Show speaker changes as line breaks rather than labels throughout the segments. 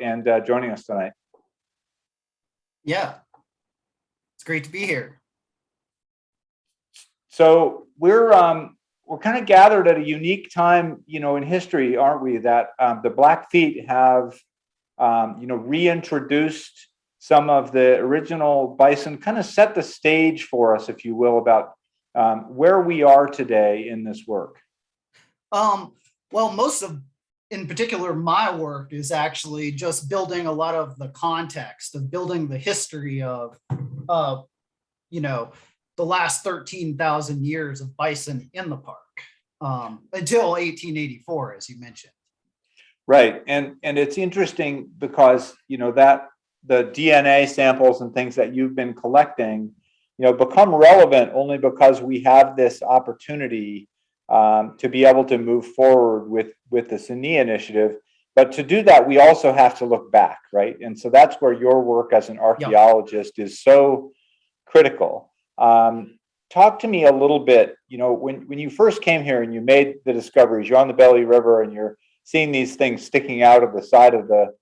and joining us tonight.
Yeah, it's great to be here.
So we're kind of gathered at a unique time, in history, aren't we? That the Blackfeet have, reintroduced some of the original bison, kind of set the stage for us, if you will, about where we are today in this work.
Well, most of, in particular, my work is actually just building a lot of the context of building the history of, the last 13,000 years of bison in the park until 1884, as you mentioned.
Right, and it's interesting because that the DNA samples and things that you've been collecting, become relevant only because we have this opportunity to be able to move forward with the CNI initiative. But to do that, we also have to look back, right? And so that's where your work as an archaeologist is so critical. Talk to me a little bit, when you first came here and you made the discoveries, you're on the Belly River and you're seeing these things sticking out of the side of the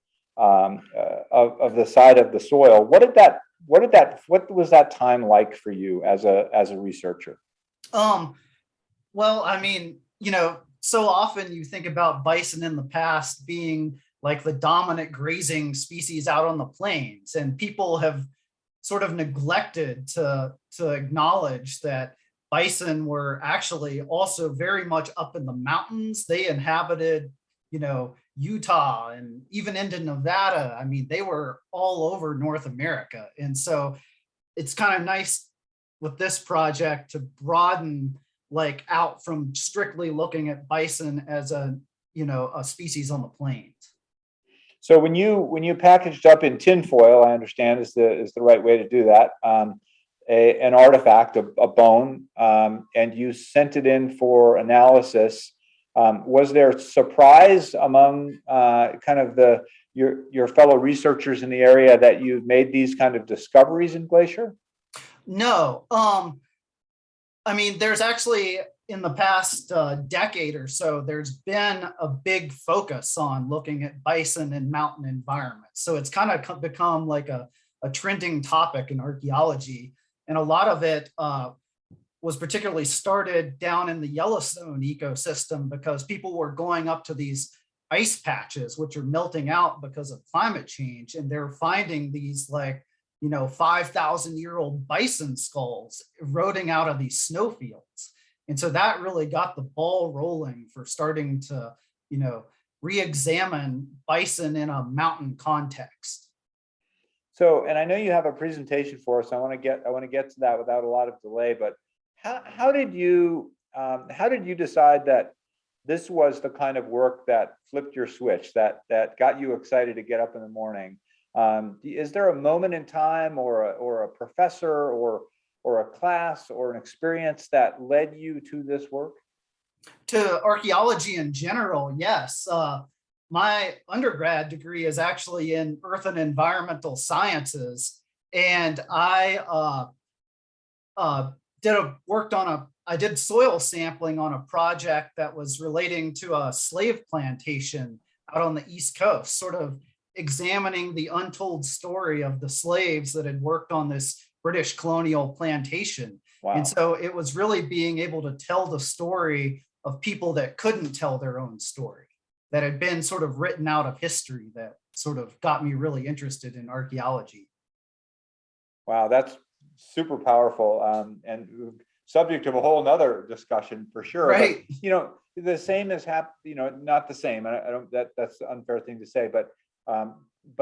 side of the soil. What was that time like for you as a researcher?
Well, I mean, so often you think about bison in the past being like the dominant grazing species out on the plains, and people have sort of neglected to acknowledge that bison were actually also very much up in the mountains. They inhabited, Utah and even into Nevada. I mean, they were all over North America. And so it's kind of nice with this project to broaden out from strictly looking at bison as a species on the plains.
So when you packaged up in tinfoil, I understand is the right way to do that, an artifact, a bone, and you sent it in for analysis. Was there surprise among kind of your fellow researchers in the area that you've made these kind of discoveries in Glacier?
No. I mean, there's actually, in the past decade or so, there's been a big focus on looking at bison in mountain environments. So it's kind of become like a trending topic in archaeology. And a lot of it was particularly started down in the Yellowstone ecosystem because people were going up to these ice patches, which are melting out because of climate change. And they're finding these 5,000-year-old bison skulls eroding out of these snowfields. And so that really got the ball rolling for starting to, re-examine bison in a mountain context.
So, and I know you have a presentation for us. I want to get to that without a lot of delay, but how did you decide that this was the kind of work that flipped your switch, that got you excited to get up in the morning? Is there a moment in time or a professor or a class or an experience that led you to this work?
To archaeology in general, yes. My undergrad degree is actually in earth and environmental sciences, and I did soil sampling on a project that was relating to a slave plantation out on the East Coast, sort of examining the untold story of the slaves that had worked on this British colonial plantation.
Wow.
And so it was really being able to tell the story of people that couldn't tell their own story, that had been sort of written out of history, that sort of got me really interested in archaeology.
Wow, that's super powerful, and subject of a whole nother discussion for sure.
Right.
But, the same has happened, not the same. I don't, that's an unfair thing to say, but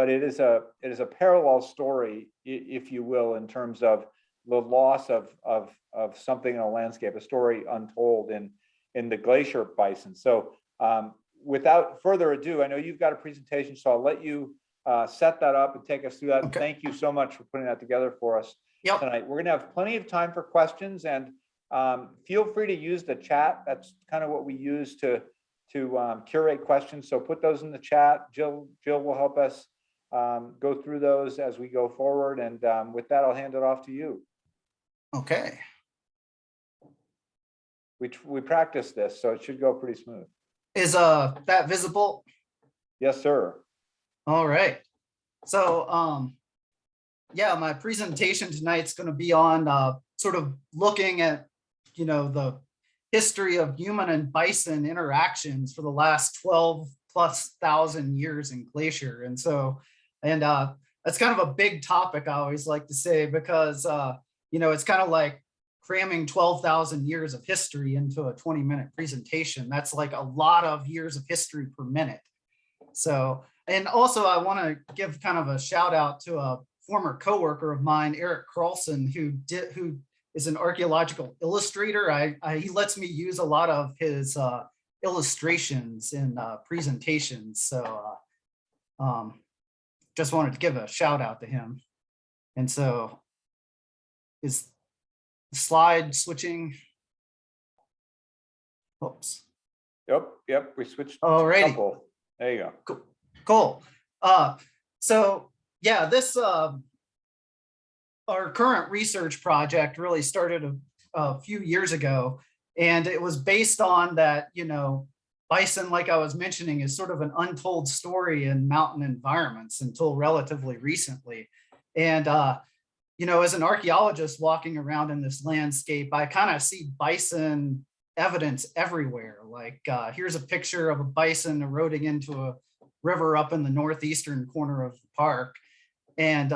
it is a parallel story, if you will, in terms of the loss of something in a landscape, a story untold in the glacier bison. So without further ado, I know you've got a presentation, so I'll let you set that up and take us through that. Okay. Thank you so much for putting that together for us tonight. We're going to have plenty of time for questions, and feel free to use the chat. That's kind of what we use to curate questions. So put those in the chat. Jill will help us go through those as we go forward. And with that, I'll hand it off to you.
Okay.
We practiced this, so it should go pretty smooth.
Is that visible?
Yes, sir.
All right. So, yeah, my presentation tonight's going to be on sort of looking at, the history of human and bison interactions for the last 12 plus thousand years in Glacier. And so, and that's kind of a big topic, I always like to say, because, it's kind of like cramming 12,000 years of history into a 20-minute presentation. That's like a lot of years of history per minute. So, and also I want to give kind of a shout out to a former coworker of mine, Eric Carlson, who is an archaeological illustrator. He lets me use a lot of his illustrations in presentations. So just wanted to give a shout out to him. And so is the slide switching? Oops.
Yep, we switched
All right.
couple. There you go.
Cool. So yeah, this our current research project really started a few years ago, and it was based on that, bison, like I was mentioning, is sort of an untold story in mountain environments until relatively recently. And as an archaeologist walking around in this landscape, I kind of see bison evidence everywhere. Like here's a picture of a bison eroding into a river up in the northeastern corner of the park. And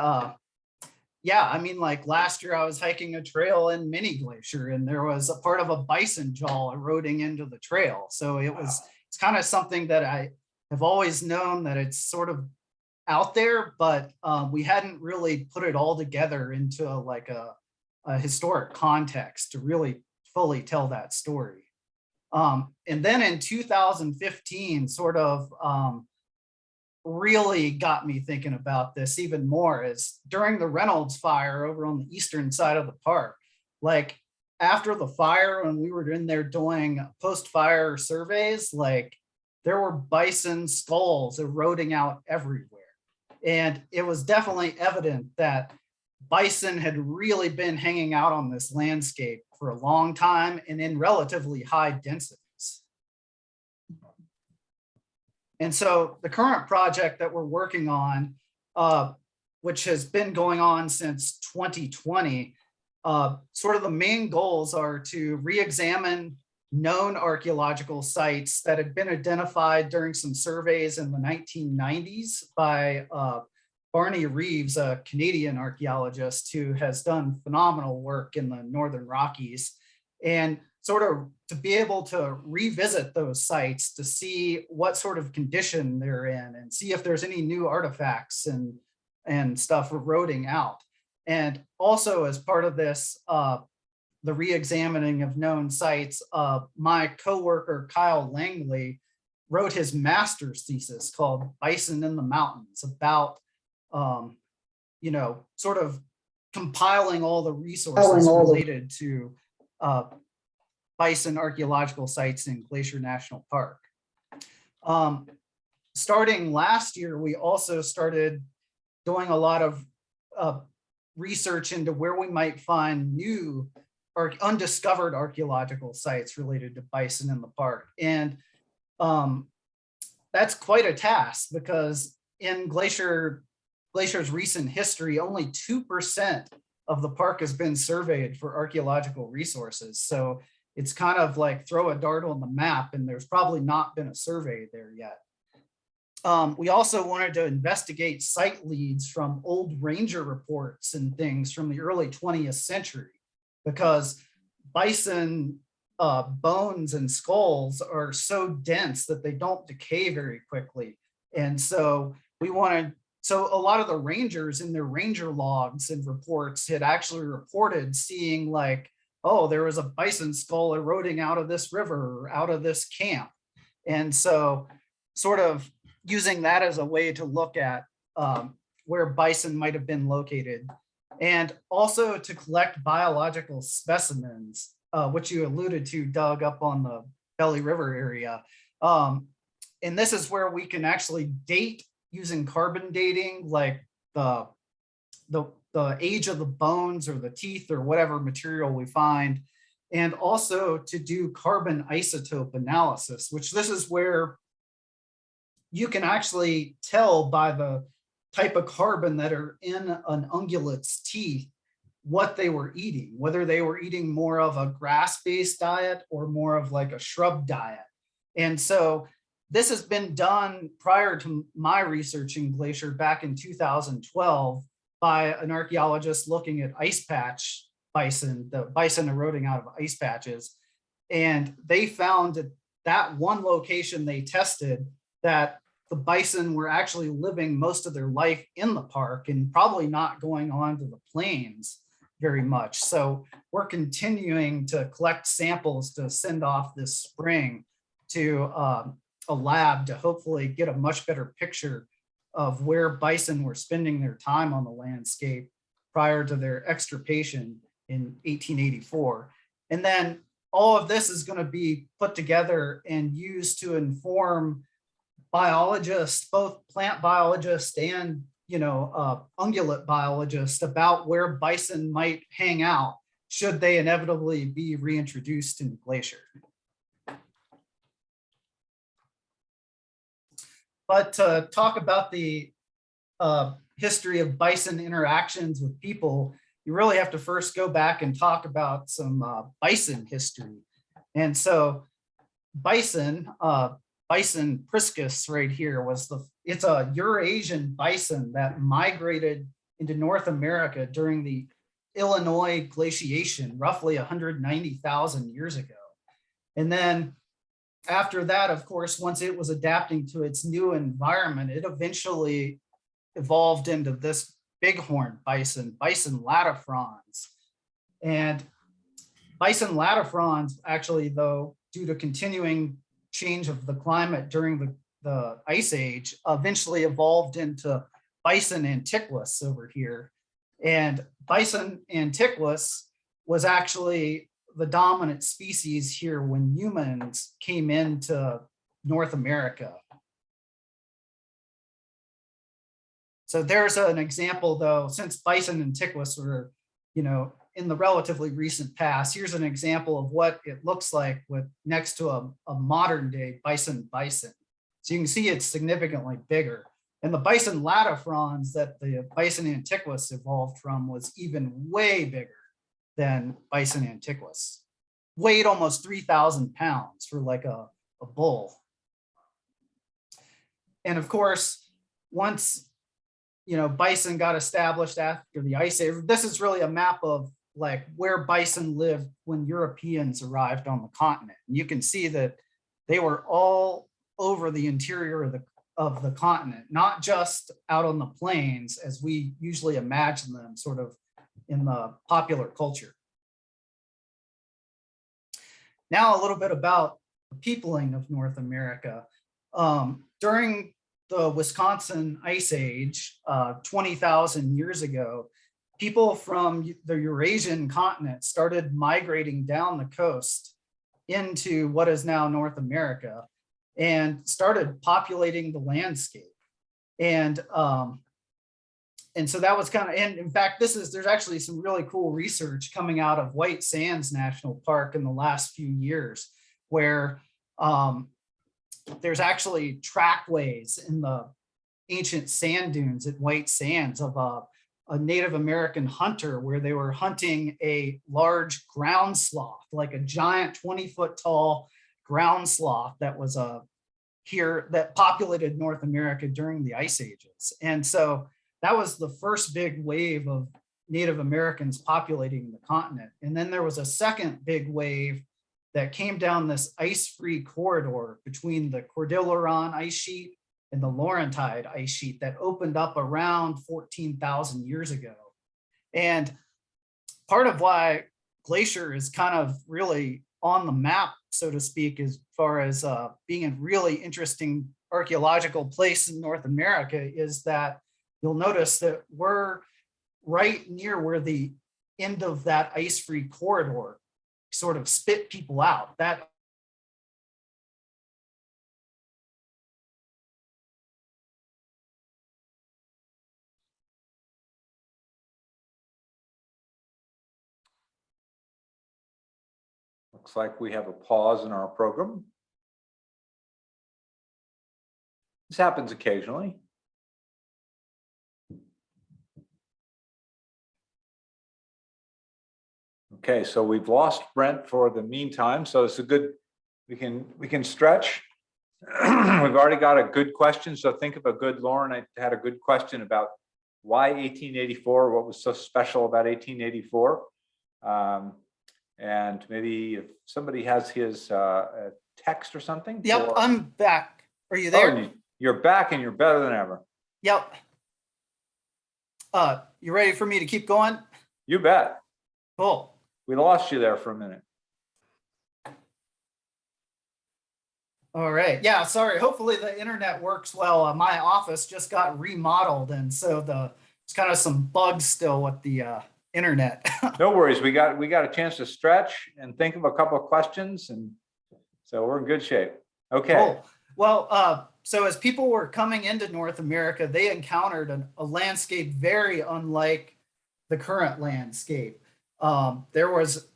yeah, I mean, like last year I was hiking a trail in Mini Glacier, and there was a part of a bison jaw eroding into the trail. So it's kind of something that I have always known that it's sort of out there, but we hadn't really put it all together into like a historic context to really fully tell that story. And then in 2015, sort of really got me thinking about this even more, is during the Reynolds fire over on the eastern side of the park. Like after the fire, when we were in there doing post-fire surveys, like there were bison skulls eroding out everywhere. And it was definitely evident that bison had really been hanging out on this landscape for a long time and in relatively high densities. And so the current project that we're working on, which has been going on since 2020, sort of the main goals are to re-examine known archaeological sites that had been identified during some surveys in the 1990s by Barney Reeves, a Canadian archaeologist who has done phenomenal work in the Northern Rockies, and sort of to be able to revisit those sites to see what sort of condition they're in and see if there's any new artifacts and stuff eroding out. And also as part of this, the re-examining of known sites, my coworker Kyle Langley wrote his master's thesis called Bison in the Mountains about, sort of compiling all the resources related to bison archaeological sites in Glacier National Park. Starting last year, we also started doing a lot of research into where we might find new or undiscovered archaeological sites related to bison in the park. And that's quite a task, because in Glacier's recent history, only 2% of the park has been surveyed for archaeological resources. So it's kind of like throw a dart on the map, and there's probably not been a survey there yet. We also wanted to investigate site leads from old ranger reports and things from the early 20th century, because bison bones and skulls are so dense that they don't decay very quickly. And so a lot of the rangers in their ranger logs and reports had actually reported seeing like, oh, there was a bison skull eroding out of this river or out of this camp. And so sort of using that as a way to look at where bison might have been located, and also to collect biological specimens, which you alluded to, Doug, up on the Belly River area. And this is where we can actually date using carbon dating, like the age of the bones or the teeth or whatever material we find, and also to do carbon isotope analysis, which this is where you can actually tell by the type of carbon that are in an ungulate's teeth what they were eating, whether they were eating more of a grass-based diet or more of like a shrub diet. And so this has been done prior to my research in Glacier back in 2012 by an archaeologist looking at ice patch bison, the bison eroding out of ice patches. And they found at that one location they tested that the bison were actually living most of their life in the park and probably not going on to the plains very much. So we're continuing to collect samples to send off this spring to a lab to hopefully get a much better picture of where bison were spending their time on the landscape prior to their extirpation in 1884. And then all of this is going to be put together and used to inform biologists, both plant biologists and ungulate biologists, about where bison might hang out should they inevitably be reintroduced in Glacier. But to talk about the history of bison interactions with people, you really have to first go back and talk about some bison history. And so bison, Bison priscus right here it's a Eurasian bison that migrated into North America during the Illinois glaciation, roughly 190,000 years ago. And then after that, of course, once it was adapting to its new environment, it eventually evolved into this bighorn bison, Bison latifrons. And Bison latifrons actually, though, due to continuing change of the climate during the ice age, eventually evolved into Bison antiquus over here. And Bison antiquus was actually the dominant species here when humans came into North America. So there's an example, though, since Bison antiquus were, in the relatively recent past, here's an example of what it looks like with next to a modern day bison. So you can see it's significantly bigger. And the Bison latifrons that the Bison antiquus evolved from was even way bigger than Bison antiquus. Weighed almost 3,000 pounds for like a bull. And of course, once bison got established after the ice age, this is really a map of like where bison lived when Europeans arrived on the continent. And you can see that they were all over the interior of the continent, not just out on the plains as we usually imagine them sort of in the popular culture. Now a little bit about the peopling of North America. During the Wisconsin Ice Age, 20,000 years ago, people from the Eurasian continent started migrating down the coast into what is now North America and started populating the landscape. And so that was kind of, and in fact, there's actually some really cool research coming out of White Sands National Park in the last few years, where there's actually trackways in the ancient sand dunes at White Sands of a Native American hunter, where they were hunting a large ground sloth, like a giant 20-foot tall ground sloth that was here that populated North America during the ice ages. And so that was the first big wave of Native Americans populating the continent. And then there was a second big wave that came down this ice-free corridor between the Cordilleran ice sheet and the Laurentide ice sheet that opened up around 14,000 years ago. And part of why Glacier is kind of really on the map, so to speak, as far as being a really interesting archaeological place in North America, is that you'll notice that we're right near where the end of that ice-free corridor sort of spit people out. That
looks like we have a pause in our program. This happens occasionally. Okay, so we've lost Brent for the meantime, so it's a good, we can stretch. We've already got a good question, so think of a good, Lauren, I had a good question about why 1884, what was so special about 1884? And maybe if somebody has his text or something.
Yep, I'm back. Are you
Oh,
there?
you're back and you're better than ever.
Yep. You ready for me to keep going?
You bet.
Cool.
We lost you there for a minute.
All right. Yeah, sorry. Hopefully the internet works well. My office just got remodeled, and so there's kind of some bugs still with the internet.
No worries. We got a chance to stretch and think of a couple of questions, and so we're in good shape. Okay.
Cool. Well, so as people were coming into North America, they encountered a landscape very unlike the current landscape. There was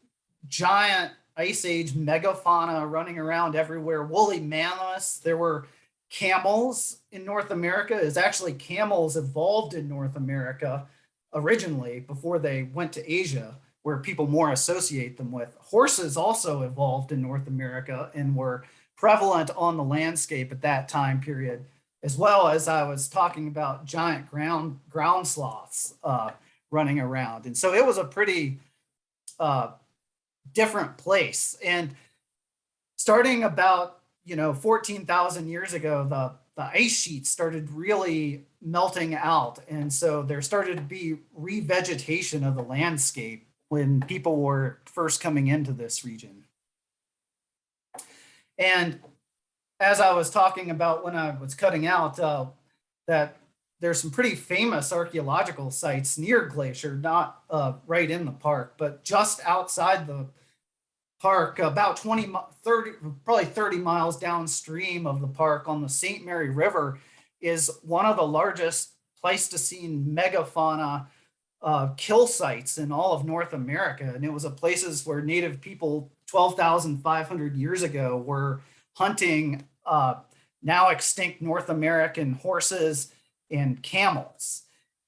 giant Ice Age megafauna running around everywhere, woolly mammoths. There were camels in North America. Is actually camels evolved in North America originally before they went to Asia, where people more associate them with. Horses also evolved in North America and were prevalent on the landscape at that time period, as well as I was talking about giant ground sloths running around. And so it was a pretty different place. And starting about 14,000 years ago, the ice sheets started really melting out, and so there started to be revegetation of the landscape when people were first coming into this region. And as I was talking about when I was cutting out, that there's some pretty famous archaeological sites near Glacier, not right in the park, but just outside the park, about 30 miles downstream of the park on the St. Mary River, is one of the largest Pleistocene megafauna kill sites in all of North America. And it was a places where native people 12,500 years ago were hunting now extinct North American horses and camels.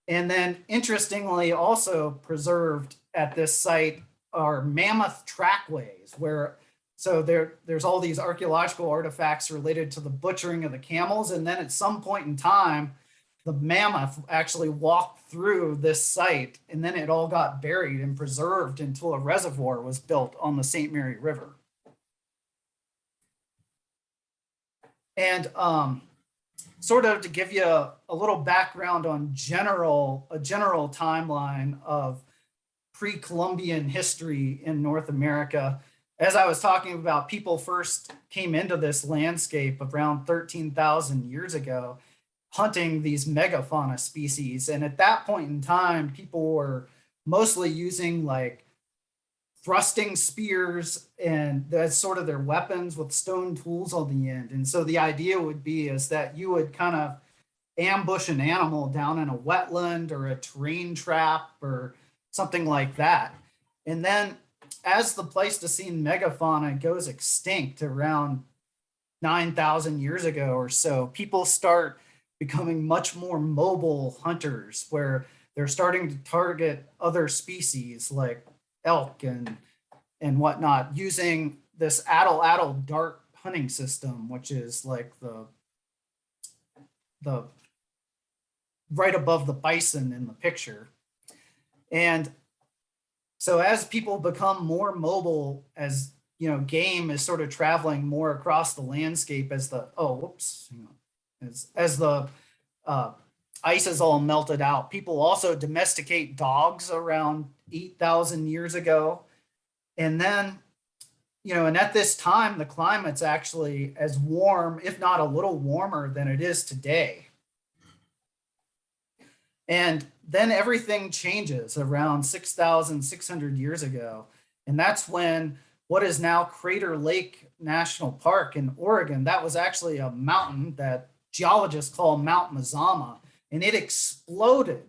And then interestingly, also preserved at this site are mammoth trackways, where there's all these archaeological artifacts related to the butchering of the camels. And then at some point in time, the mammoth actually walked through this site, and then it all got buried and preserved until a reservoir was built on the St. Mary River. And sort of to give you a little background on a general timeline of pre-Columbian history in North America. As I was talking about, people first came into this landscape around 13,000 years ago, hunting these megafauna species. And at that point in time, people were mostly using like thrusting spears, and that's sort of their weapons with stone tools on the end. And so the idea would be is that you would kind of ambush an animal down in a wetland or a terrain trap or something like that. And then as the Pleistocene megafauna goes extinct around 9,000 years ago or so, people start becoming much more mobile hunters, where they're starting to target other species like elk and whatnot, using this atlatl dart hunting system, which is like the right above the bison in the picture. And so as people become more mobile, as game is sort of traveling more across the landscape as the ice is all melted out, people also domesticate dogs around 8,000 years ago. And then, and at this time, the climate's actually as warm, if not a little warmer than it is today. And then everything changes around 6,600 years ago. And that's when what is now Crater Lake National Park in Oregon, that was actually a mountain that geologists call Mount Mazama, and it exploded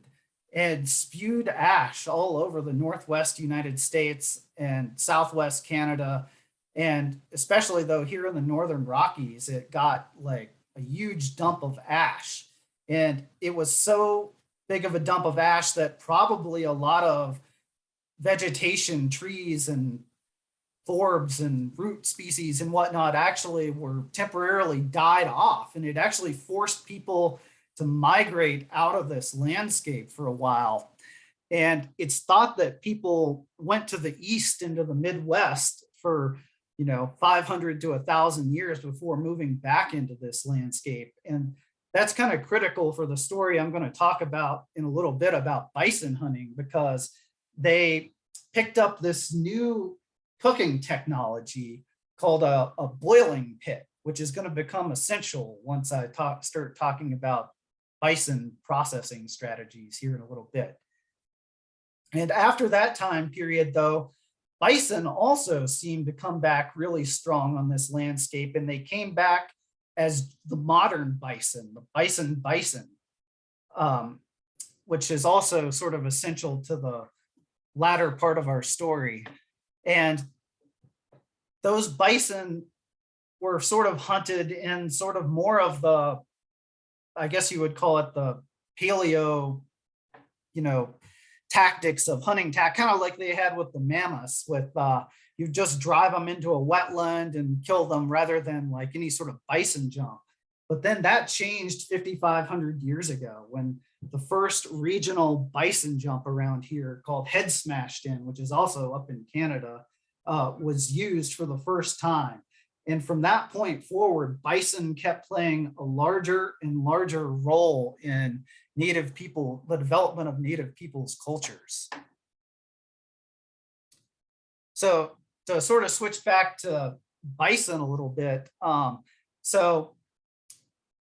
and spewed ash all over the Northwest United States and Southwest Canada. And especially though here in the Northern Rockies, it got like a huge dump of ash. And it was so big of a dump of ash that probably a lot of vegetation, trees and forbs and root species and whatnot actually were temporarily died off. And it actually forced people to migrate out of this landscape for a while. And it's thought that people went to the east into the Midwest for 500 to 1,000 years before moving back into this landscape. And that's kind of critical for the story I'm going to talk about in a little bit about bison hunting, because they picked up this new cooking technology called a boiling pit, which is going to become essential once I start talking about bison processing strategies here in a little bit. And after that time period, though, bison also seemed to come back really strong on this landscape, and they came back as the modern bison, the bison, which is also sort of essential to the latter part of our story. And those bison were sort of hunted in sort of more of the, I guess you would call it the paleo, tactics of hunting, kind of like they had with the mammoths, with you just drive them into a wetland and kill them rather than like any sort of bison jump. But then that changed 5,500 years ago when the first regional bison jump around here called Head Smashed In, which is also up in Canada, was used for the first time. And from that point forward, bison kept playing a larger and larger role in Native people, the development of Native people's cultures. So to sort of switch back to bison a little bit, so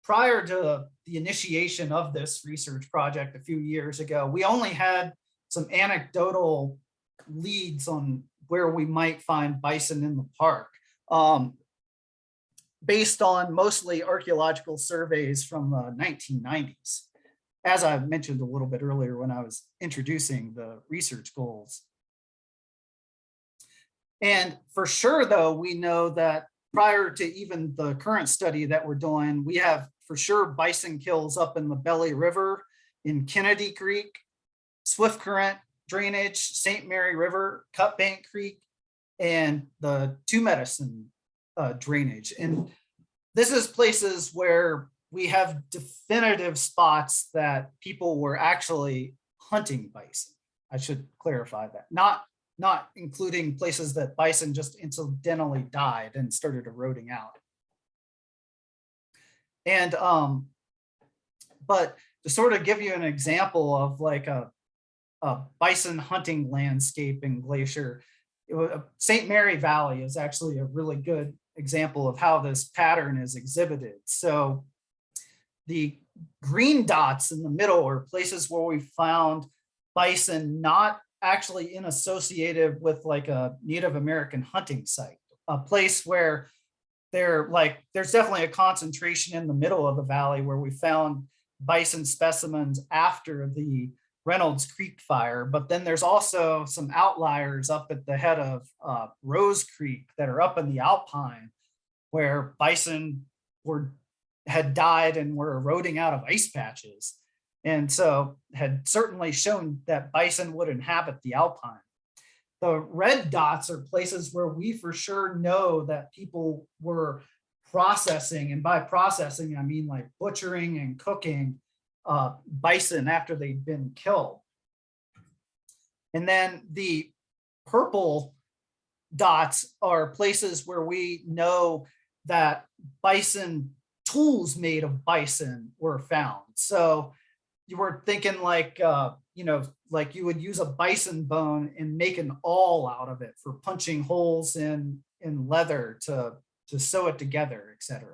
prior to the initiation of this research project a few years ago, we only had some anecdotal leads on where we might find bison in the park, based on mostly archaeological surveys from the 1990s, as I mentioned a little bit earlier when I was introducing the research goals. And for sure, though, we know that prior to even the current study that we're doing, we have for sure bison kills up in the Belly River, in Kennedy Creek, Swift Current drainage, St. Mary River, Cut Bank Creek, and the Two Medicine drainage. And this is places where we have definitive spots that people were actually hunting bison. I should clarify that. Not including places that bison just incidentally died and started eroding out. And but to sort of give you an example of like a bison hunting landscape in Glacier, St. Mary Valley is actually a really good example of how this pattern is exhibited. So the green dots in the middle are places where we found bison not actually associated with like a Native American hunting site, a place where there's definitely a concentration in the middle of the valley where we found bison specimens after the Reynolds Creek fire. But then there's also some outliers up at the head of Rose Creek that are up in the Alpine, where bison had died and were eroding out of ice patches. And so had certainly shown that bison would inhabit the Alpine. The red dots are places where we for sure know that people were processing, and by processing, I mean like butchering and cooking bison after they'd been killed. And then the purple dots are places where we know that bison tools made of bison were found. So you were thinking like, like you would use a bison bone and make an awl out of it for punching holes in leather to sew it together, etc.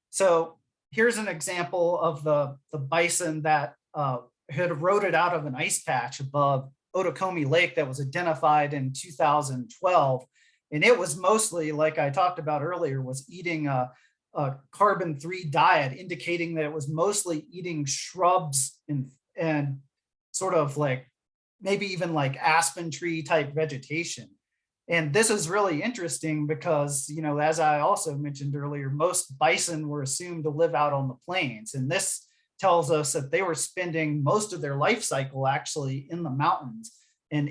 So here's an example of the bison that had eroded out of an ice patch above Otokomi Lake that was identified in 2012. And it was mostly, like I talked about earlier, was eating a carbon-3 diet, indicating that it was mostly eating shrubs and sort of like maybe even like aspen tree type vegetation. And this is really interesting because, as I also mentioned earlier, most bison were assumed to live out on the plains. And this tells us that they were spending most of their life cycle actually in the mountains and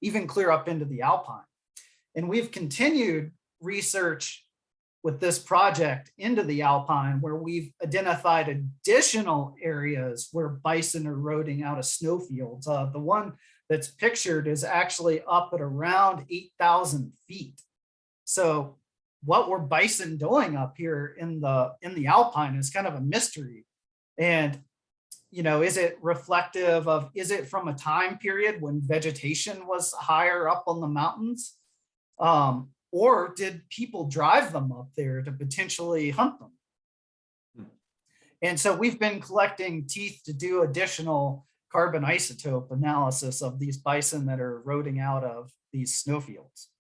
even clear up into the alpine. And we've continued research with this project into the alpine, where we've identified additional areas where bison are roading out of snowfields. The one that's pictured is actually up at around 8,000 feet. So what were bison doing up here in the alpine is kind of a mystery. And is it reflective of, is it from a time period when vegetation was higher up on the mountains? Or did people drive them up there to potentially hunt them? And so we've been collecting teeth to do additional carbon isotope analysis of these bison that are roading out of these snowfields.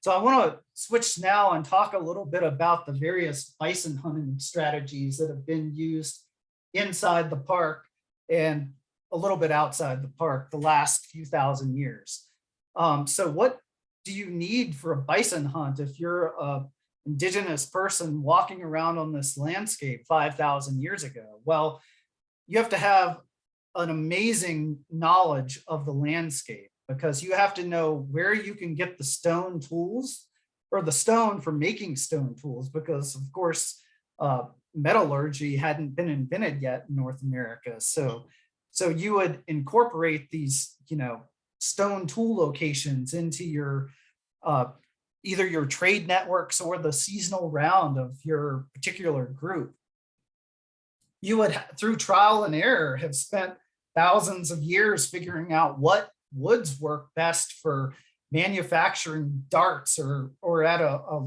So I want to switch now and talk a little bit about the various bison hunting strategies that have been used inside the park and a little bit outside the park the last few thousand years. So what do you need for a bison hunt if you're an indigenous person walking around on this landscape 5,000 years ago? Well, you have to have an amazing knowledge of the landscape, because you have to know where you can get the stone tools, or the stone for making stone tools, because of course, metallurgy hadn't been invented yet in North America. So you would incorporate these, stone tool locations into your either your trade networks or the seasonal round of your particular group. You would, through trial and error, have spent thousands of years figuring out what woods work best for manufacturing darts, or at a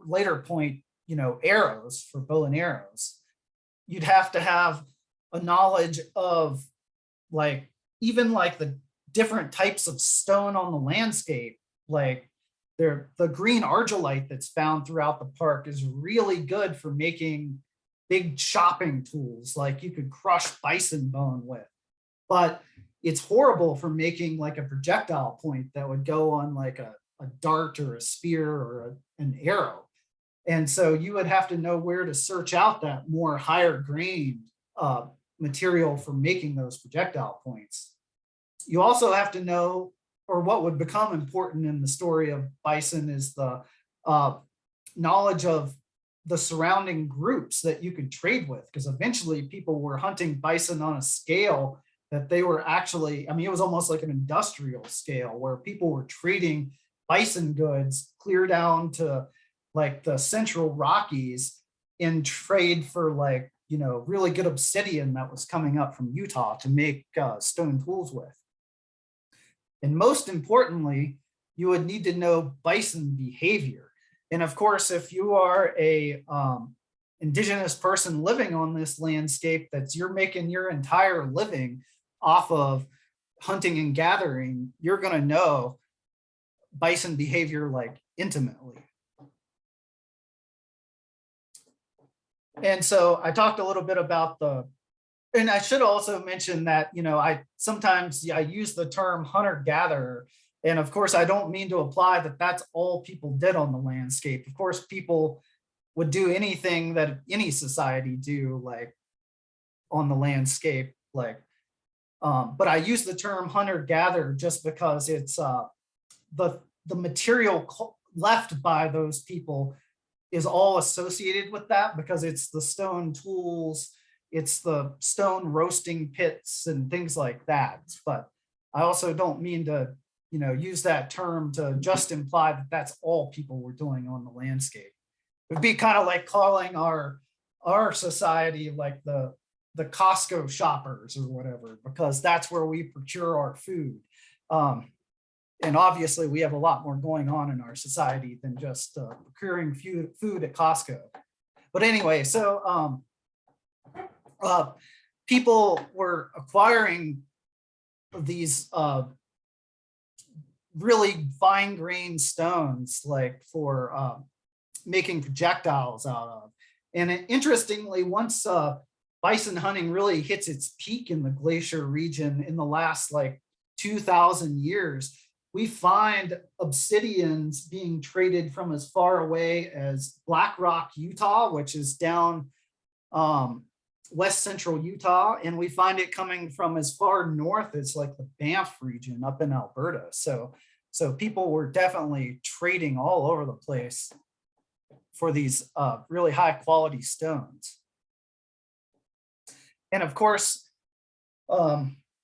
later point, arrows for bow and arrows. You'd have to have a knowledge of even the different types of stone on the landscape. Like the green argillite that's found throughout the park is really good for making big chopping tools, like you could crush bison bone with. But it's horrible for making a projectile point that would go on a dart or a spear or an arrow. And so you would have to know where to search out that more higher grained material for making those projectile points. You also have to know, or what would become important in the story of bison is the knowledge of the surrounding groups that you could trade with, because eventually people were hunting bison on a scale that they were actually, it was almost like an industrial scale where people were trading bison goods clear down to the Central Rockies in trade for really good obsidian that was coming up from Utah to make stone tools with. And most importantly, you would need to know bison behavior. And of course, if you are a indigenous person living on this landscape you're making your entire living off of hunting and gathering, you're going to know bison behavior intimately. And so I talked a little bit about and I should also mention that, I sometimes use the term hunter-gatherer. And of course, I don't mean to imply that that's all people did on the landscape. Of course, people would do anything that any society do, on the landscape, but I use the term hunter-gatherer just because it's the material left by those people is all associated with that, because it's the stone tools, it's the stone roasting pits and things like that. But I also don't mean to, use that term to just imply that that's all people were doing on the landscape. It would be kind of like calling our society the Costco shoppers or whatever, because that's where we procure our food. And obviously we have a lot more going on in our society than just procuring food at Costco. But anyway, so people were acquiring these really fine-grained stones for making projectiles out of. And interestingly, once bison hunting really hits its peak in the glacier region in the last 2,000 years, we find obsidians being traded from as far away as Black Rock, Utah, which is down west central Utah, and we find it coming from as far north as like the Banff region up in Alberta. So people were definitely trading all over the place for these really high quality stones. And of course,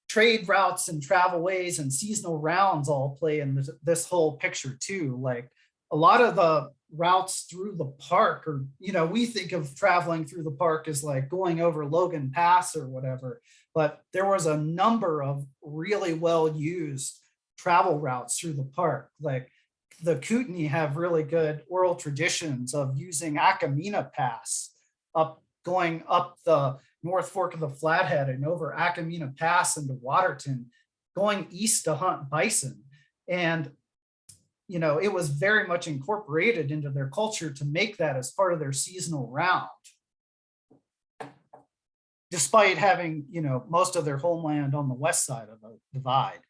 trade routes and travel ways and seasonal rounds all play in this whole picture too. Like a lot of the routes through the park, or, you know, we think of traveling through the park as like going over Logan Pass or whatever, but there was a number of really well used travel routes through the park. Like the Kootenai have really good oral traditions of using Akamina Pass, going up the North Fork of the Flathead and over Akamina Pass into Waterton, going east to hunt bison. And, you know, it was very much incorporated into their culture to make that as part of their seasonal round, despite having, you know, most of their homeland on the west side of the divide.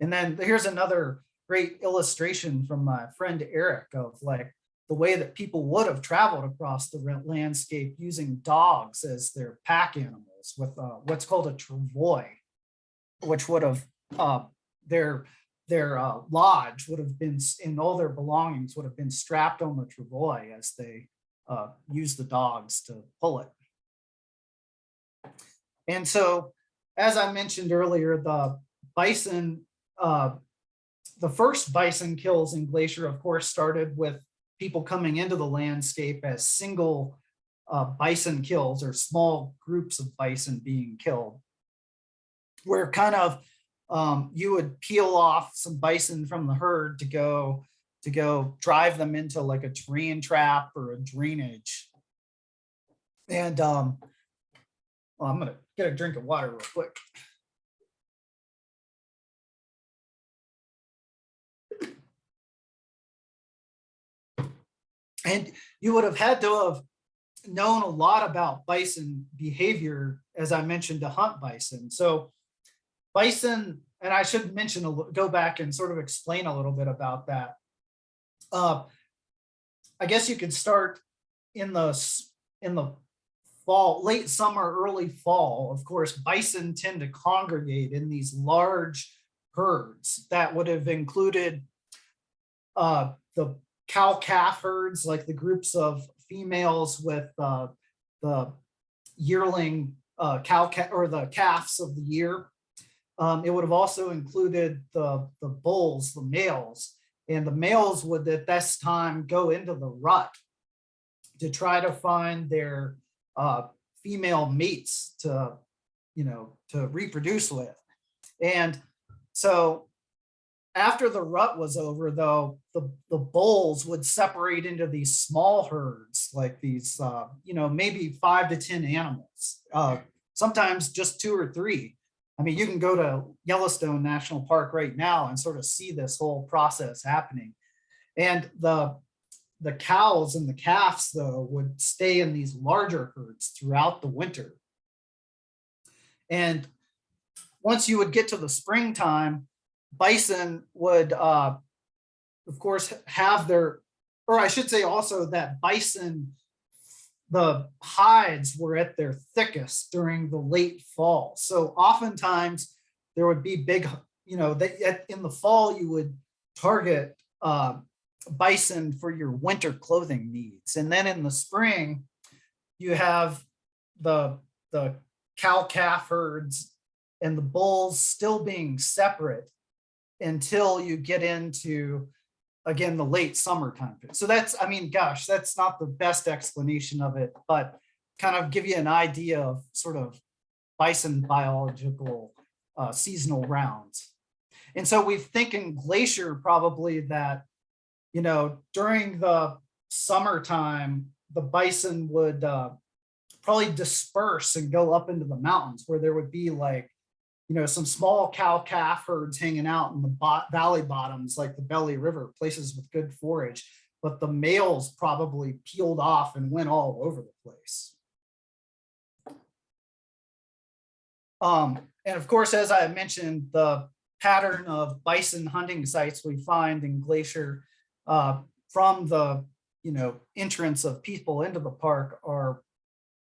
And then here's another great illustration from my friend Eric of like the way that people would have traveled across the landscape using dogs as their pack animals with what's called a travois, which would have their lodge would have been, in all their belongings would have been strapped on the travois as they used the dogs to pull it. And so, as I mentioned earlier, the bison, the first bison kills in Glacier, of course, started with people coming into the landscape as single bison kills or small groups of bison being killed, where kind of you would peel off some bison from the herd to go drive them into like a terrain trap or a drainage. And well, I'm gonna get a drink of water real quick. And you would have had to have known a lot about bison behavior, as I mentioned, to hunt bison. So bison, and I should mention, go back and sort of explain a little bit about that. I guess you could start in the fall, late summer, early fall. Of course, bison tend to congregate in these large herds that would have included the cow-calf herds, like the groups of females with the yearling cow or the calves of the year. It would have also included the bulls, the males, and the males would at this time go into the rut to try to find their female mates to, you know, to reproduce with. And so after the rut was over, though, the bulls would separate into these small herds, like these, you know, maybe 5 to 10 animals, sometimes just 2 or 3. I mean, you can go to Yellowstone National Park right now and sort of see this whole process happening. And the cows and the calves, though, would stay in these larger herds throughout the winter. And once you would get to the springtime, bison would, of course, have their, or I should say also that bison, the hides were at their thickest during the late fall. So oftentimes there would be big, you know, in the fall you would target bison for your winter clothing needs. And then in the spring, you have the cow-calf herds and the bulls still being separate until you get into, again, the late summertime. So that's, I mean, gosh, that's not the best explanation of it, but kind of give you an idea of sort of bison biological seasonal rounds. And so we think in Glacier probably that, you know, during the summertime, the bison would probably disperse and go up into the mountains where there would be like, you know, some small cow-calf herds hanging out in the valley bottoms, like the Belly River, places with good forage, but the males probably peeled off and went all over the place. And of course, as I mentioned, the pattern of bison hunting sites we find in Glacier from the entrance of people into the park are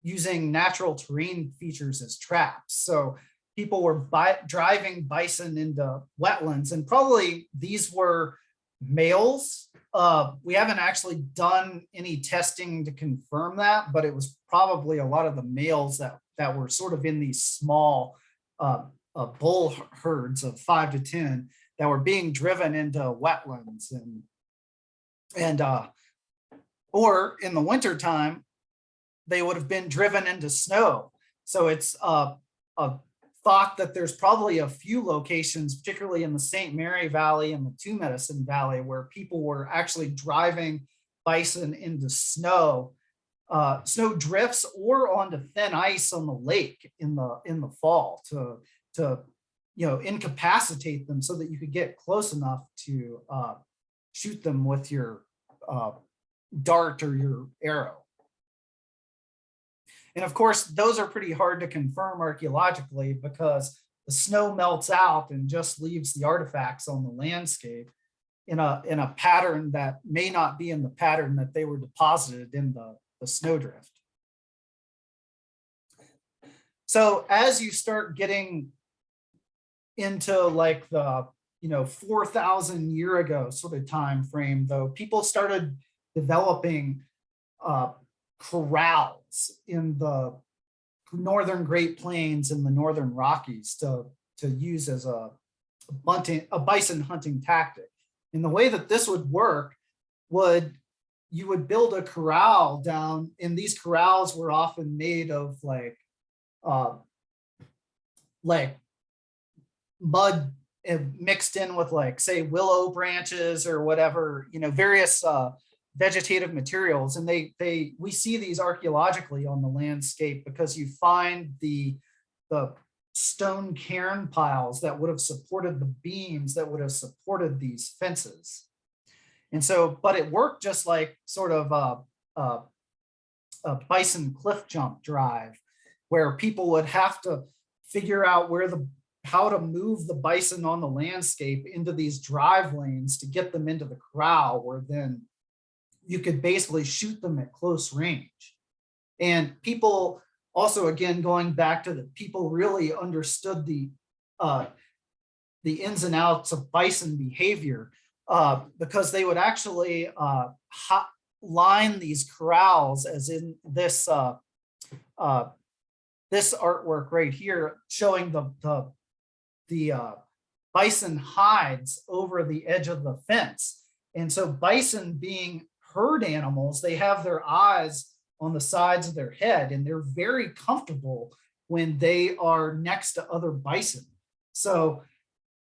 using natural terrain features as traps. So people were driving bison into wetlands, and probably these were males. We haven't actually done any testing to confirm that, but it was probably a lot of the males that were sort of in these small bull herds of 5 to 10 that were being driven into wetlands, and or in the wintertime, they would have been driven into snow. So it's a thought that there's probably a few locations, particularly in the St. Mary Valley and the Two Medicine Valley, where people were actually driving bison into snow drifts or onto thin ice on the lake in the fall to incapacitate them so that you could get close enough to shoot them with your dart or your arrow. And of course, those are pretty hard to confirm archaeologically because the snow melts out and just leaves the artifacts on the landscape in a pattern that may not be in the pattern that they were deposited in the snowdrift. So as you start getting into like the 4,000 year ago sort of time frame, though, people started developing corrals in the northern Great Plains and the northern Rockies to use as a bison hunting tactic. And the way that this would work you would build a corral down, and these corrals were often made of like mud mixed in with, like, say, willow branches or whatever, various vegetative materials. And we see these archaeologically on the landscape because you find the stone cairn piles that would have supported the beams that would have supported these fences. And so, but it worked just like sort of a bison cliff jump drive, where people would have to figure out how to move the bison on the landscape into these drive lanes to get them into the corral, where then you could basically shoot them at close range. And people also, again, going back to the people really understood the ins and outs of bison behavior, because they would actually line these corrals, as in this this artwork right here, showing the bison hides over the edge of the fence. And so bison, being herd animals, they have their eyes on the sides of their head, and they're very comfortable when they are next to other bison. So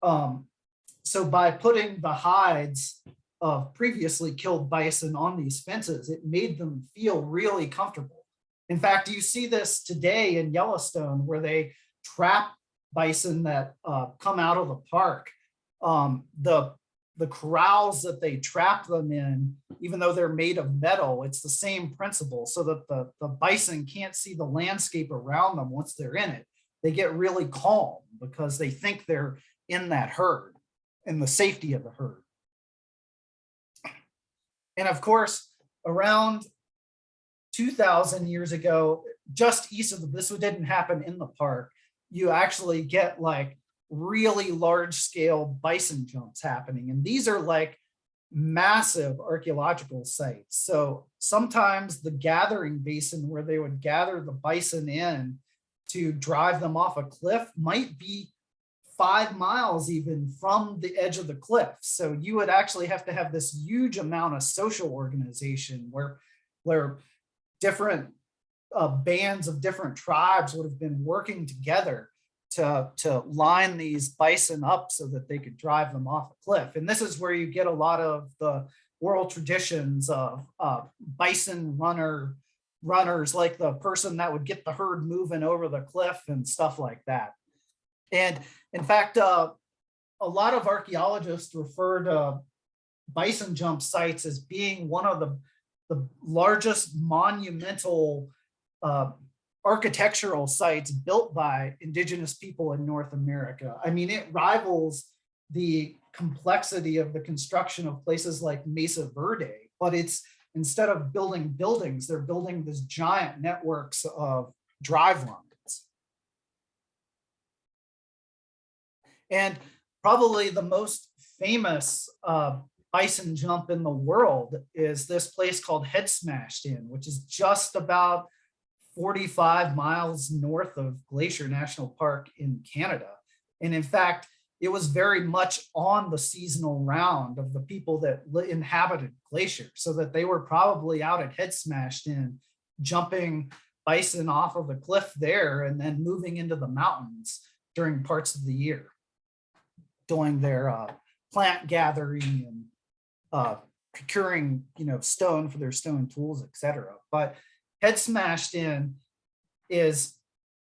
by putting the hides of previously killed bison on these fences, it made them feel really comfortable. In fact, you see this today in Yellowstone, where they trap bison that come out of the park. The corrals that they trap them in, even though they're made of metal, it's the same principle, so that the bison can't see the landscape around them once they're in it. They get really calm because they think they're in that herd, in the safety of the herd. And of course, around 2,000 years ago, just east of this didn't happen in the park, you actually get like really large scale bison jumps happening. And these are like massive archaeological sites. So sometimes the gathering basin where they would gather the bison in to drive them off a cliff might be 5 miles even from the edge of the cliff. So you would actually have to have this huge amount of social organization where different bands of different tribes would have been working together to line these bison up so that they could drive them off a cliff. And this is where you get a lot of the oral traditions of bison runners, like the person that would get the herd moving over the cliff and stuff like that. And in fact, a lot of archaeologists refer to bison jump sites as being one of the largest monumental architectural sites built by indigenous people in North America. I mean, it rivals the complexity of the construction of places like Mesa Verde, but it's, instead of building buildings, they're building this giant networks of drive lines. And probably the most famous bison jump in the world is this place called Head Smashed In, which is just about 45 miles north of Glacier National Park in Canada. And in fact, it was very much on the seasonal round of the people that inhabited Glacier, so that they were probably out at Head Smashed In, jumping bison off of the cliff there and then moving into the mountains during parts of the year, doing their plant gathering and procuring, stone for their stone tools, etc. But Head Smashed In is,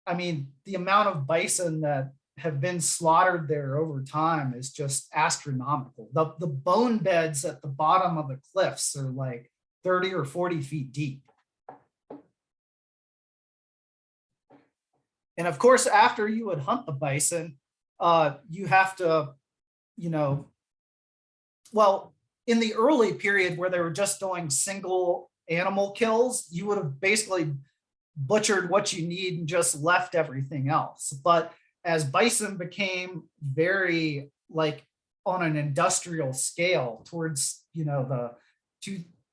I mean, the amount of bison that have been slaughtered there over time is just astronomical. The bone beds at the bottom of the cliffs are like 30 or 40 feet deep. And of course, after you would hunt the bison, you have to, well, in the early period where they were just doing single animal kills, you would have basically butchered what you need and just left everything else. But as bison became very like on an industrial scale towards, the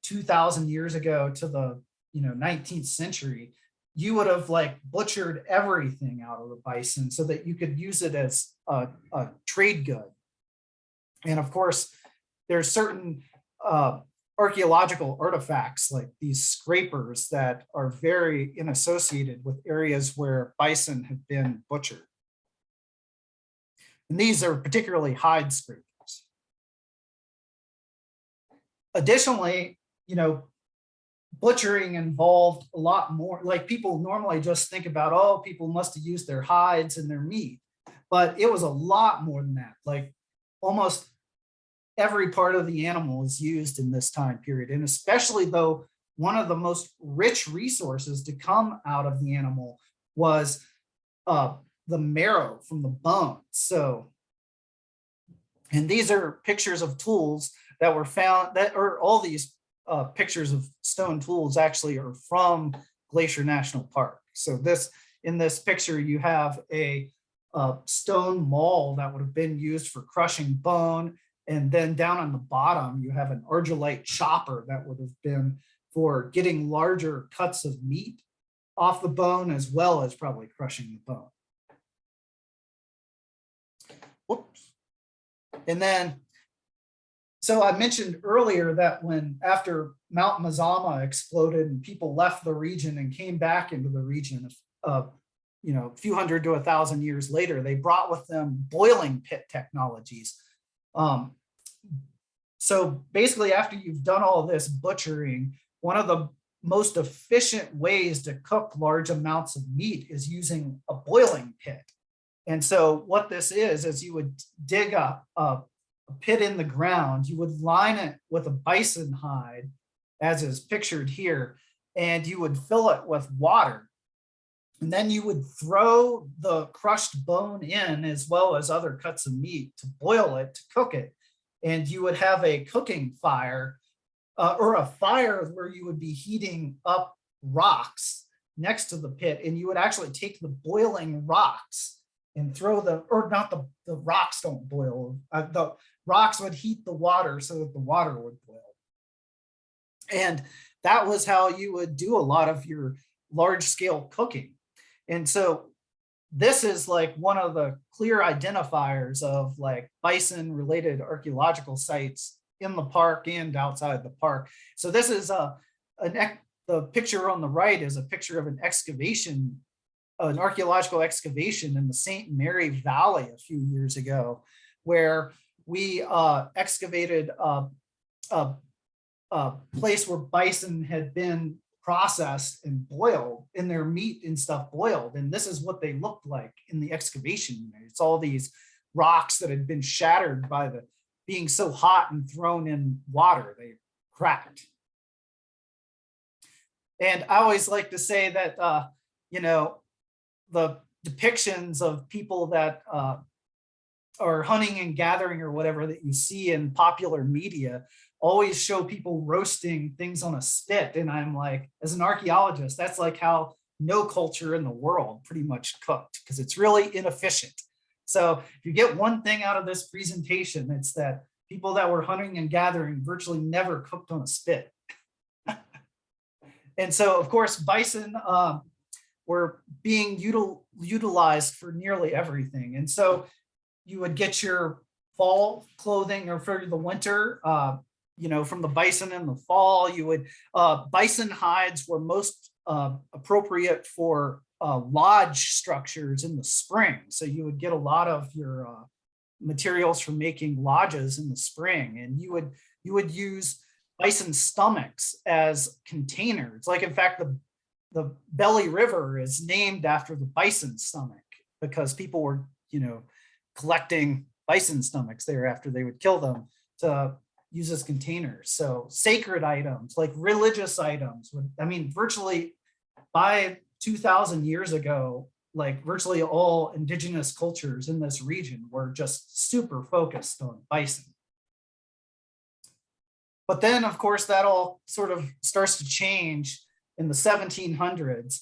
2000 years ago to the, 19th century, you would have like butchered everything out of the bison so that you could use it as a trade good. And of course, there's certain archaeological artifacts like these scrapers that are very associated with areas where bison have been butchered. And these are particularly hide scrapers. Additionally, butchering involved a lot more. Like, people normally just think about, oh, people must have used their hides and their meat, but it was a lot more than that. Like, almost every part of the animal is used in this time period. And especially though, one of the most rich resources to come out of the animal was the marrow from the bone. So, and these are pictures of tools that were found, that are all these pictures of stone tools actually are from Glacier National Park. So in this picture, you have a stone maul that would have been used for crushing bone. And then down on the bottom, you have an argillite chopper that would have been for getting larger cuts of meat off the bone, as well as probably crushing the bone. Whoops. And then, so I mentioned earlier that after Mount Mazama exploded and people left the region and came back into the region, a few hundred to 1,000 years later, they brought with them boiling pit technologies. So basically, after you've done all this butchering, one of the most efficient ways to cook large amounts of meat is using a boiling pit. And so what this is you would dig a pit in the ground, you would line it with a bison hide, as is pictured here, and you would fill it with water. And then you would throw the crushed bone in, as well as other cuts of meat, to boil it, to cook it. And you would have a cooking fire, or a fire where you would be heating up rocks next to the pit. And you would actually take the boiling rocks and throw them, or not, the rocks don't boil. The rocks would heat the water so that the water would boil. And that was how you would do a lot of your large scale cooking. And so this is like one of the clear identifiers of like bison related archaeological sites in the park and outside the park. So this is the picture on the right is a picture of an excavation, an archaeological excavation in the St. Mary Valley a few years ago, where we excavated a place where bison had been processed and boiled, and their meat and stuff boiled. And this is what they looked like in the excavation. It's all these rocks that had been shattered by being so hot and thrown in water, they cracked. And I always like to say that you know, the depictions of people that are hunting and gathering or whatever that you see in popular media always show people roasting things on a spit. And I'm like, as an archaeologist, that's like how no culture in the world pretty much cooked, because it's really inefficient. So if you get one thing out of this presentation, it's that people that were hunting and gathering virtually never cooked on a spit. And so, of course, bison were being utilized for nearly everything. And so you would get your fall clothing, or for the winter, from the bison in the fall. You would, bison hides were most appropriate for lodge structures in the spring. So you would get a lot of your materials for making lodges in the spring, and you would use bison stomachs as containers. Like, in fact, the Belly River is named after the bison stomach, because people were, collecting bison stomachs there after they would kill them to use as containers. So sacred items, like religious items, virtually by 2,000 years ago, like virtually all indigenous cultures in this region were just super focused on bison. But then, of course, that all sort of starts to change in the 1700s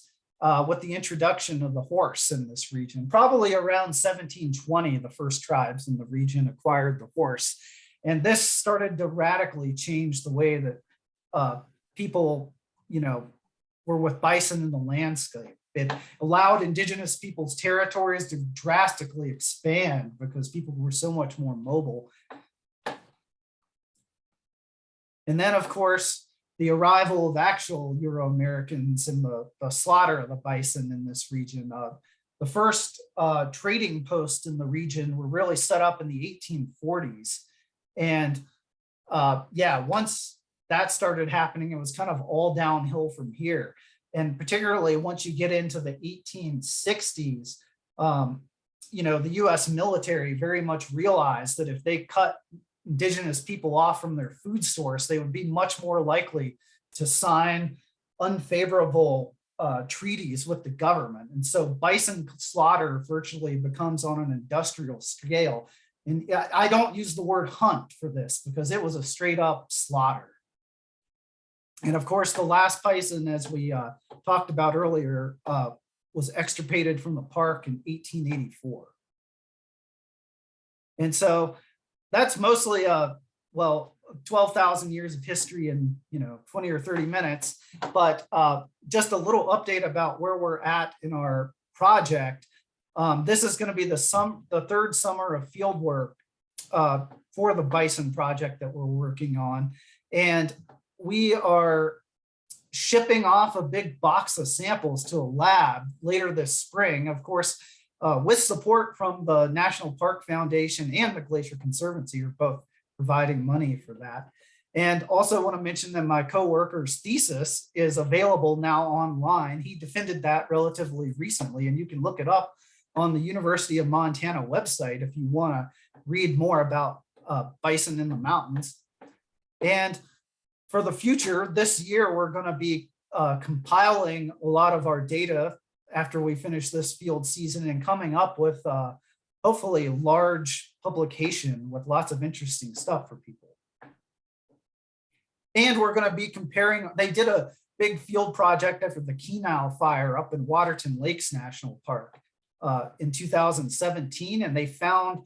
with the introduction of the horse in this region. Probably around 1720, the first tribes in the region acquired the horse. And this started to radically change the way that people, were with bison in the landscape. It allowed indigenous people's territories to drastically expand because people were so much more mobile. And then, of course, the arrival of actual Euro-Americans and the slaughter of the bison in this region. The first trading posts in the region were really set up in the 1840s. And once that started happening, it was kind of all downhill from here. And particularly once you get into the 1860s, the US military very much realized that if they cut indigenous people off from their food source, they would be much more likely to sign unfavorable treaties with the government. And so bison slaughter virtually becomes on an industrial scale. And I don't use the word hunt for this because it was a straight up slaughter. And of course, the last bison, as we talked about earlier, was extirpated from the park in 1884. And so that's mostly 12,000 years of history in 20 or 30 minutes. But just a little update about where we're at in our project. This is going to be the third summer of field work for the bison project that we're working on. And we are shipping off a big box of samples to a lab later this spring, of course, with support from the National Park Foundation and the Glacier Conservancy, are both providing money for that. And also want to mention that my coworker's thesis is available now online. He defended that relatively recently, and you can look it up on the University of Montana website if you want to read more about bison in the mountains. And for the future, this year, we're going to be compiling a lot of our data after we finish this field season and coming up with hopefully a large publication with lots of interesting stuff for people. And we're going to be comparing, they did a big field project after the Kenau fire up in Waterton Lakes National Park in 2017, and they found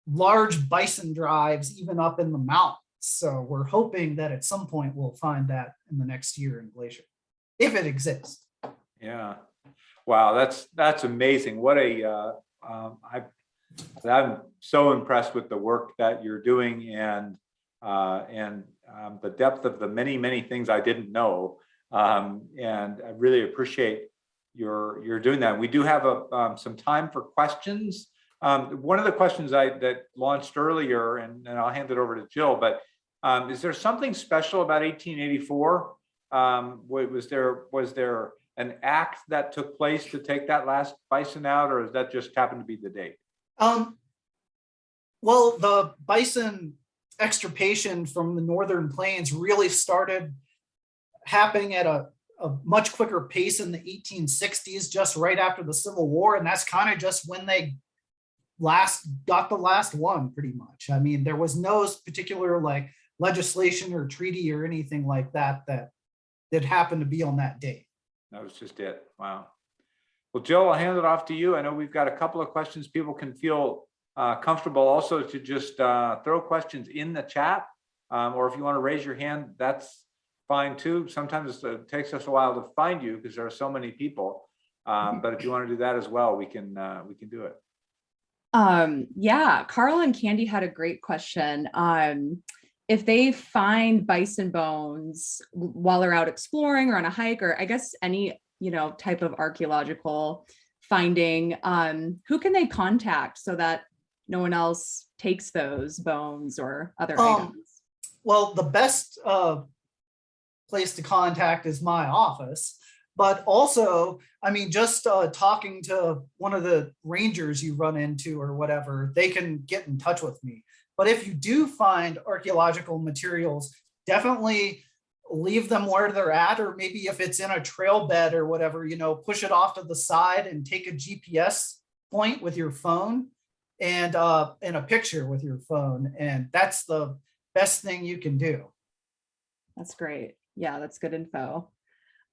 large bison drives even up in the mountains. So we're hoping that at some point we'll find that in the next year in Glacier, if it exists.
Yeah. Wow, that's amazing. What I'm so impressed with the work that you're doing and the depth of the many things I didn't know, and I really appreciate your doing that. We do have some time for questions. One of the questions that launched earlier, and I'll hand it over to Jill, but is there something special about 1884? Was there an act that took place to take that last bison out, or is that just happened to be the date?
Well, the bison extirpation from the northern plains really started happening at a much quicker pace in the 1860s, just right after the Civil War. And that's kind of just when they got the last one, pretty much. I mean, there was no particular like legislation or treaty or anything like that that happened to be on that date.
That was just it. Wow. Well, Joe, I'll hand it off to you. I know we've got a couple of questions. People can feel comfortable also to just throw questions in the chat, or if you want to raise your hand, that's fine too. Sometimes it takes us a while to find you because there are so many people. But if you want to do that as well, we can do it.
Yeah, Carl and Candy had a great question. If they find bison bones while they're out exploring or on a hike, or I guess any, type of archaeological finding, who can they contact so that no one else takes those bones or other items?
Well, the best place to contact is my office. But also, I mean, just talking to one of the rangers you run into or whatever, they can get in touch with me. But if you do find archaeological materials, definitely leave them where they're at, or maybe if it's in a trail bed or whatever, push it off to the side and take a GPS point with your phone and a picture with your phone. And that's the best thing you can do.
That's great. Yeah, that's good info.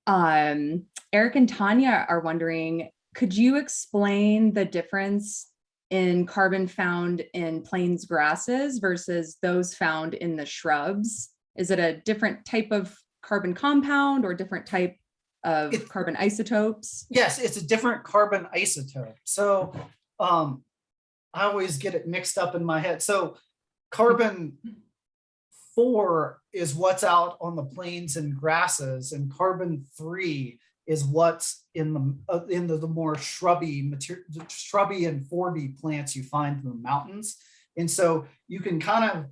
Eric and Tanya are wondering, could you explain the difference in carbon found in plains grasses versus those found in the shrubs? Is it a different type of carbon compound or different type of carbon isotopes?
Yes, it's a different carbon isotope. So I always get it mixed up in my head. So carbon 4 is what's out on the plains and grasses, and carbon 3 is what's in the more shrubby and forby plants you find in the mountains. And so you can kind of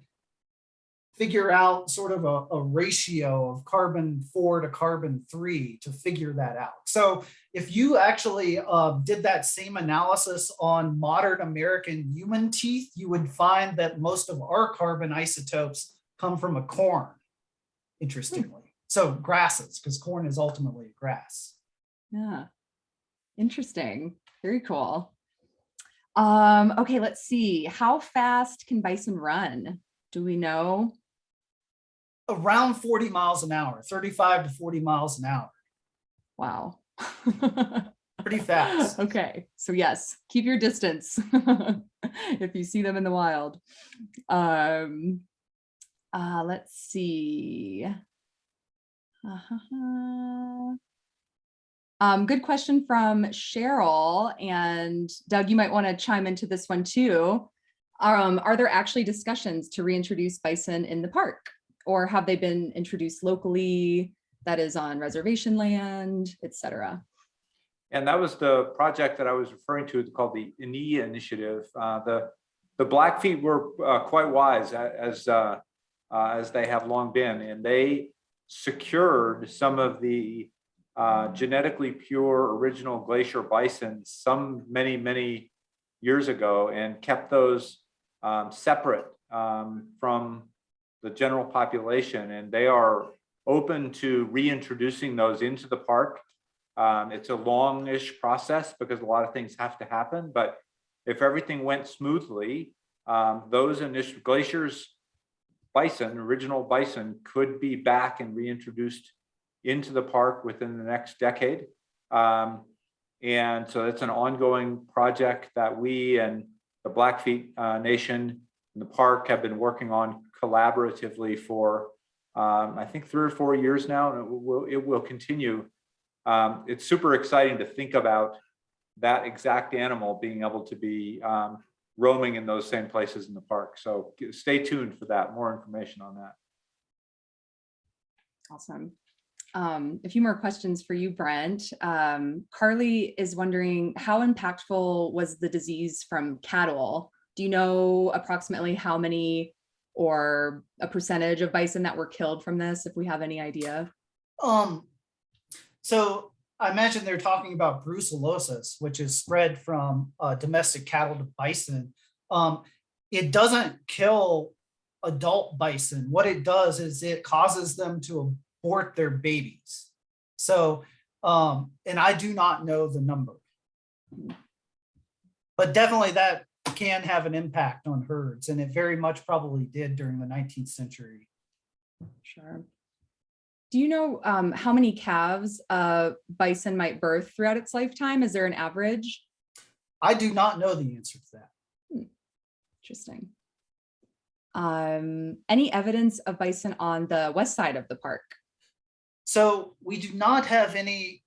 figure out sort of a ratio of carbon 4 to carbon 3 to figure that out. So if you actually did that same analysis on modern American human teeth, you would find that most of our carbon isotopes come from a corn, interestingly. So grasses, because corn is ultimately a grass.
Yeah, interesting. Very cool. Okay, let's see. How fast can bison run? Do we know?
Around 40 miles an hour, 35 to 40 miles an hour.
Wow.
Pretty fast.
Okay, so yes, keep your distance if you see them in the wild. Let's see. Good question from Cheryl, and Doug, you might want to chime into this one too. Are there actually discussions to reintroduce bison in the park, or have they been introduced locally, that is on reservation land, etc.?
And that was the project that I was referring to, called the INEA initiative. The Blackfeet were quite wise, as they have long been, and they secured some of the genetically pure original glacier bison many years ago, and kept those separate from the general population, and they are open to reintroducing those into the park. It's a longish process because a lot of things have to happen, but if everything went smoothly, those initial glaciers bison, original bison, could be back and reintroduced into the park within the next decade. And so it's an ongoing project that we and the Blackfeet Nation and the park have been working on collaboratively for I think 3 or 4 years now, and it will continue. It's super exciting to think about that exact animal being able to be roaming in those same places in the park. So stay tuned for that, more information on that.
Awesome. A few more questions for you, Brent. Carly is wondering, how impactful was the disease from cattle? Do you know approximately how many or a percentage of bison that were killed from this, if we have any idea?
So I imagine they're talking about brucellosis, which is spread from domestic cattle to bison. It doesn't kill adult bison. What it does is it causes them to abort their babies. So, and I do not know the number. But definitely that can have an impact on herds, and it very much probably did during the 19th century.
Sure. Do you know how many calves bison might birth throughout its lifetime? Is there an average?
I do not know the answer to that.
Interesting. Any evidence of bison on the west side of the park?
So we do not have any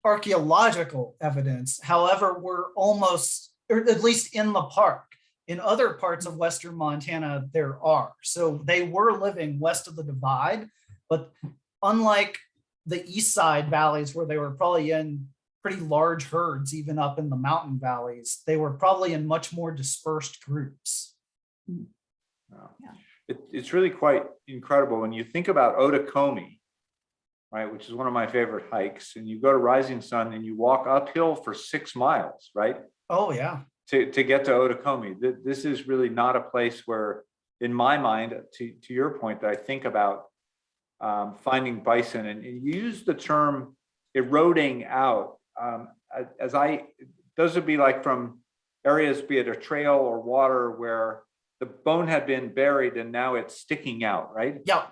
archaeological evidence. However, we're almost, or at least in the park. In other parts of Western Montana, there are. So they were living west of the divide, but unlike the east side valleys where they were probably in pretty large herds, even up in the mountain valleys, they were probably in much more dispersed groups.
Wow.
Yeah.
It's really quite incredible when you think about Otokomi, right, which is one of my favorite hikes, and you go to Rising Sun and you walk uphill for 6 miles, right?
Oh, yeah.
To get to Otokomi. This is really not a place where, in my mind, to your point, that I think about finding bison, and you use the term eroding out. Those would be like from areas, be it a trail or water, where the bone had been buried and now it's sticking out, right?
Yeah.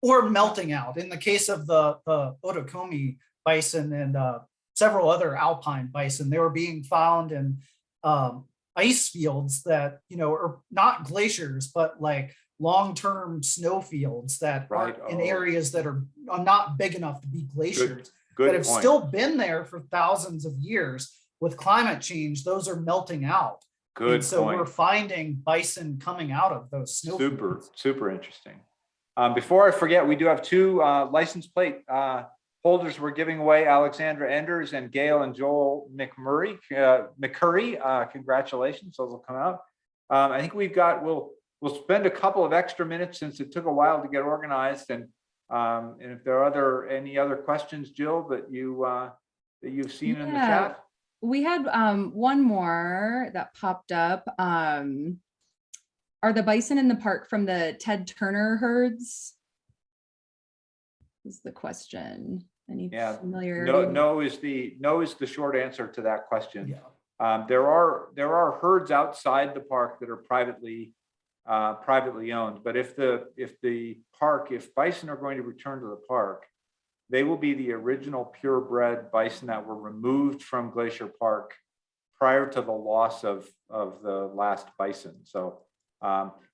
Or melting out. In the case of the Otokomi bison and several other alpine bison, they were being found in ice fields that, are not glaciers, but like long-term snow fields that
Right.
are in areas that are not big enough to be glaciers,
Good
that have
point.
still been there for thousands of years. With climate change, those are melting out.
Good
and so
point.
we're finding bison coming out of those snow fields.
Super interesting. Before I forget, we do have 2 license plate holders we're giving away, Alexandra Enders and Gail and Joel McCurry. Congratulations, those will come out. I think we'll spend a couple of extra minutes since it took a while to get organized, and if there are any other questions, Jill, that you've seen in the chat.
We had one more that popped up. Are the bison in the park from the Ted Turner herds? Is the question. Any familiarity?
No is the short answer to that question.
Yeah.
There are herds outside the park that are privately owned, but if bison are going to return to the park, they will be the original purebred bison that were removed from Glacier Park prior to the loss of the last bison. So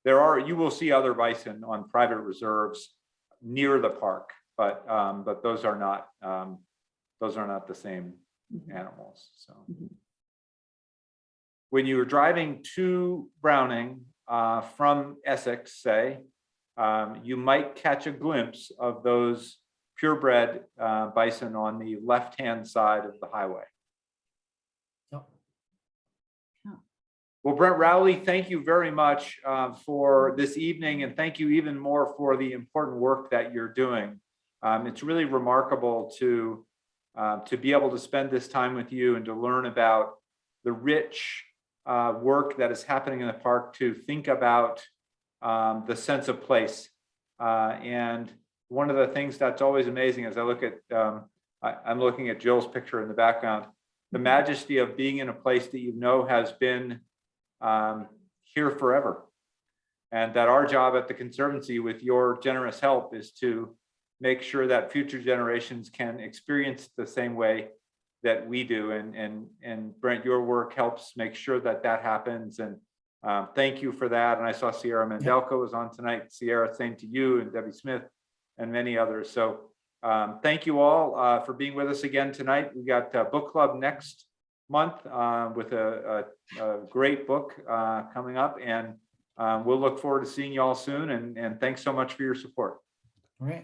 you will see other bison on private reserves near the park, but those are not the same animals. So when you were driving to Browning from Essex, say, you might catch a glimpse of those purebred bison on the left-hand side of the highway. Well, Brent Rowley, thank you very much for this evening, and thank you even more for the important work that you're doing. It's really remarkable to be able to spend this time with you and to learn about the rich work that is happening in the park, to think about the sense of place. And one of the things that's always amazing as I look at, I'm looking at Jill's picture in the background, the majesty of being in a place that has been here forever. And that our job at the Conservancy, with your generous help, is to make sure that future generations can experience the same way that we do. And Brent, your work helps make sure that happens. And thank you for that. And I saw Sierra Mandelko was on tonight. Sierra, same to you, and Debbie Smith and many others. So thank you all for being with us again tonight. We got book club next month with a great book coming up, and we'll look forward to seeing you all soon. And thanks so much for your support.
All right.